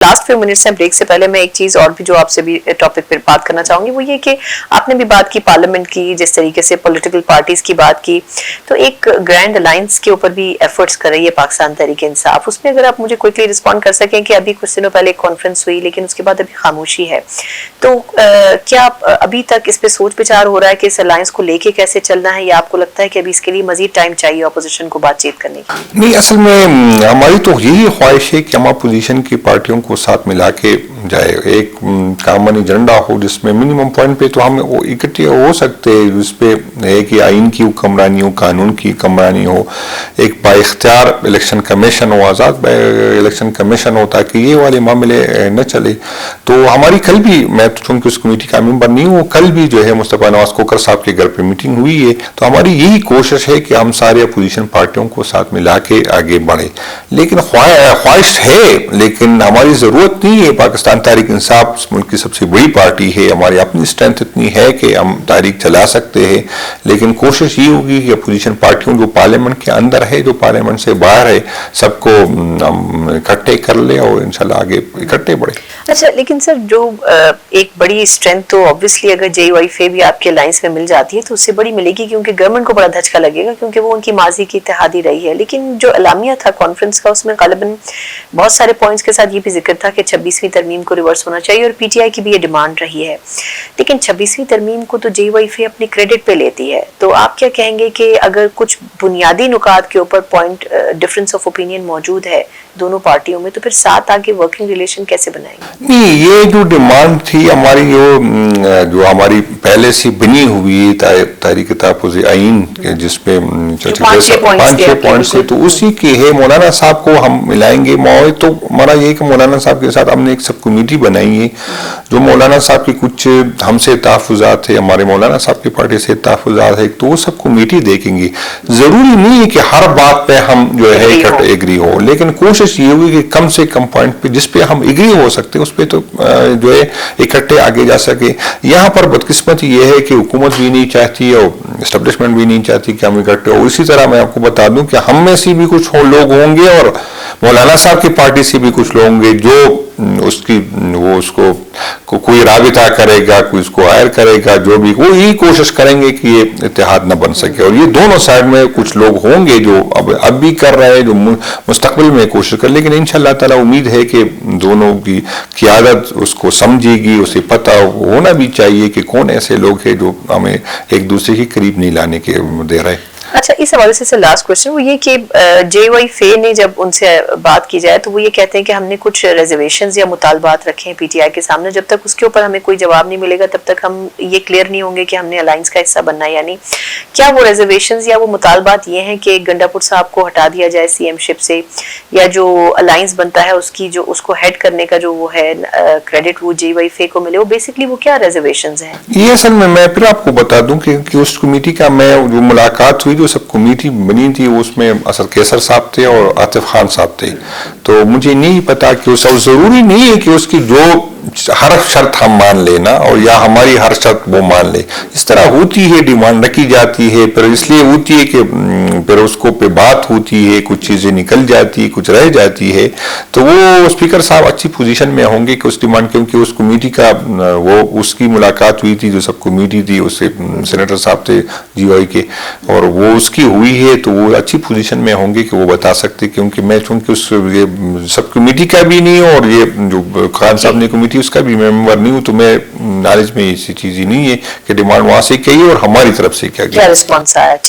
Last few minutes ہیں break سے پہلے میں ایک چیز اور بھی جو آپ سے بھی ٹاپک پہ بات کرنا چاہوں گی وہ یہ کہ آپ نے بھی بات کی پارلیمنٹ کی، جس طریقے سے پولیٹیکل پارٹیز کی بات کی، تو ایک گرینڈ الائنس کے اوپر بھی ایفرٹس کر رہی ہے پاکستان تحریک انصاف. اس میں اگر آپ مجھے کوئکلی رسپونڈ کر سکیں کہ ابھی کچھ دنوں پہلے ایک کانفرنس ہوئی لیکن اس کے بعد ابھی خاموشی ہے، تو کیا ابھی تک اس پہ سوچ بچار ہو رہا ہے کہ اس الائنس کو لے کے کیسے چلنا ہے، یا آپ کو لگتا ہے کہ ابھی اس کے لیے مزید ٹائم چاہیے اپوزیشن کو بات چیت کرنے کی؟ نہیں، اصل میں ہماری تو یہی خواہش ہے کہ ہم اپوزیشن کی پارٹیوں کو ساتھ ملا کے جائے، ایک کامن ایجنڈا ہو جس میں منیمم پوائنٹ پہ تو ہم اکٹھے ہو سکتے ہیں، جس پہ ہے کہ آئین کی حکمرانی ہو، قانون کی حکمرانی ہو، ایک با اختیار الیکشن کمیشن ہو، آزاد الیکشن کمیشن ہو، تاکہ یہ والے معاملے نہ چلے. تو ہماری کل بھی، میں چونکہ اس کمیٹی کا ممبر نہیں ہوں، کل بھی جو ہے مصطفیٰ نواز کھوکھر صاحب کے گھر پہ میٹنگ ہوئی ہے. تو ہماری یہی کوشش ہے کہ ہم سارے اپوزیشن پارٹیوں کو ساتھ ملا کے آگے بڑھیں. لیکن خواہش ہے، لیکن ہماری ضرورت نہیں ہے. پاکستان تحریک انصاف اس ملک کی سب سے بڑی پارٹی ہے، ہماری اپنی اسٹرینتھ اتنی ہے کہ ہم تحریک چلا سکتے ہیں. لیکن کوشش یہ ہوگی کہ اپوزیشن پارٹیوں جو پارلیمنٹ کے اندر ہے، جو پارلیمنٹ سے باہر ہے، سب کو ہم اکٹھے کر لیں اور انشاءاللہ آگے اکٹھے بڑھیں. اچھا، لیکن سر جو ایک بڑی اسٹرینتھ تو اوبویسلی اگر جے یو آئی فے بھی آپ کے الائنس میں مل جاتی ہے تو اس سے بڑی ملے گی، کیونکہ گورنمنٹ کو بڑا دھچکا لگے گا، کیونکہ وہ ان کی ماضی کی اتحادی رہی ہے. لیکن جو اعلامیہ تھا کانفرنس کا، اس میں غالباً بہت سارے پوائنٹس کے ساتھ یہ بھی ذکر تھا کہ 26ویں ترمیم کو ریورس ہونا چاہیے، اور پی ٹی آئی کی بھی یہ ڈیمانڈ رہی ہے. لیکن 26ویں ترمیم کو تو جے یو آئی فے اپنی کریڈٹ پہ لیتی ہے، تو آپ کیا کہیں گے کہ اگر کچھ بنیادی نکات کے اوپر پوائنٹ ڈفرنس آف اوپینین موجود ہے دونوں پارٹیوں میں، تو پھر ساتھ آگے ورکنگ ریلیشن کیسے بنائیں گے؟ نہیں، یہ جو ڈیمانڈ تھی ہماری، جو ہماری پہلے سے بنی ہوئی تحریک تحفظ آئین، جس پہ 5-6 پوائنٹس تھے، تو اسی کے ہے. مولانا صاحب کو ہم ملائیں گے. تو ہمارا یہ کہ مولانا صاحب کے ساتھ ہم نے ایک سب کمیٹی بنائی ہے، جو مولانا صاحب کی کچھ ہم سے تحفظات ہے، ہمارے مولانا صاحب کی پارٹی سے تحفظات ہے، تو وہ سب کمیٹی دیکھیں گے. ضروری نہیں ہے کہ ہر بات پہ ہم جو ہے ایگری ہو، لیکن کوشش یہ ہوگی کہ کم سے کم پوائنٹ پہ جس پہ ہم ایگری ہو سکتے اس پہ تو جو ہے اکٹھے آگے جا سکے. یہاں پر بدقسمتی یہ ہے کہ حکومت بھی نہیں چاہتی اور اسٹیبلشمنٹ بھی نہیں چاہتی کہ ہم اکٹھے ہو. اسی طرح میں آپ کو بتا دوں کہ ہم میں سے بھی کچھ لوگ ہوں گے اور مولانا صاحب کی پارٹی سے بھی کچھ لوگ ہوں گے جو اس کو کوئی رابطہ کرے گا، کوئی اس کو غائر کرے گا، جو بھی وہ یہی کوشش کریں گے کہ یہ اتحاد نہ بن سکے. اور یہ دونوں سائڈ میں کچھ لوگ ہوں گے جو اب بھی کر رہے ہیں، جو مستقبل میں کوشش کر. لیکن انشاءاللہ تعالی امید ہے کہ دونوں کی قیادت اس کو سمجھے گی، اسے پتہ ہونا بھی چاہیے کہ کون ایسے لوگ ہیں جو ہمیں ایک دوسرے کے قریب نہیں لانے کے دے رہے. اچھا، اس حوالے سے لاسٹ کوشچن وہ یہ کہ جے یو آئی فے نے جب ان سے بات کی جائے تو وہ یہ کہتے ہیں کہ ہم نے کچھ ریزرویشنز یا مطالبات رکھے ہیں پی ٹی آئی کے سامنے، جب تک اس کے اوپر ہمیں کوئی جواب نہیں ملے گا تب تک ہم یہ کلیئر نہیں ہوں گے کہ ہم نے الائنس کا حصہ بننا ہے. یعنی کیا وہ ریزرویشنز یا وہ مطالبات یہ ہیں کہ گنڈا پور صاحب کو ہٹا دیا جائے سی ایم شپ سے، یا جو الائنس بنتا ہے اس کی جو اس کو ہیڈ کرنے کا جو وہ ہے کریڈٹ وہ جے یو آئی فے کو ملے، وہ بیسکلی وہ کیا ریزرویشنز ہیں؟ یہ اصل میں پھر آپ کو بتا دوں کہ اس کمیٹی کا میں جو ملاقات ہوئی، جو سب کمیٹی بنی تھی، اس میں اسد کیسر صاحب تھے اور عاطف خان صاحب تھے. تو مجھے نہیں پتا کہ ضروری نہیں ہے کہ اس کی جو ہر شرط ہم مان لینا اور یا ہماری ہر شرط وہ مان لے. اس طرح ہوتی ہے، ڈیمانڈ رکھی جاتی ہے، پھر اس لیے ہوتی ہے کہ پھر اس کو پہ بات ہوتی ہے، کچھ چیزیں نکل جاتی ہے، کچھ رہ جاتی ہے. تو وہ اسپیکر صاحب اچھی پوزیشن میں ہوں گے کہ اس ڈیمانڈ، کیونکہ اس کمیٹی کا اس کی ملاقات ہوئی تھی، جو سب کمیٹی تھی، اس سے سینیٹر صاحب تھے جی او آئی کے، اور وہ اس کی ہوئی ہے، تو وہ اچھی پوزیشن میں ہوں گے کہ وہ بتا سکتے. کیونکہ میں چونکہ اس سب کمیٹی کا بھی نہیں ہوں اور یہ جو خان صاحب نے کمیٹی اس کا بھی ممبر نہیں ہوں، تو میں نالج میں ایسی چیز ہی نہیں ہے کہ ڈیمانڈ وہاں سے کہی اور ہماری طرف سے کیا رسپانس آیا.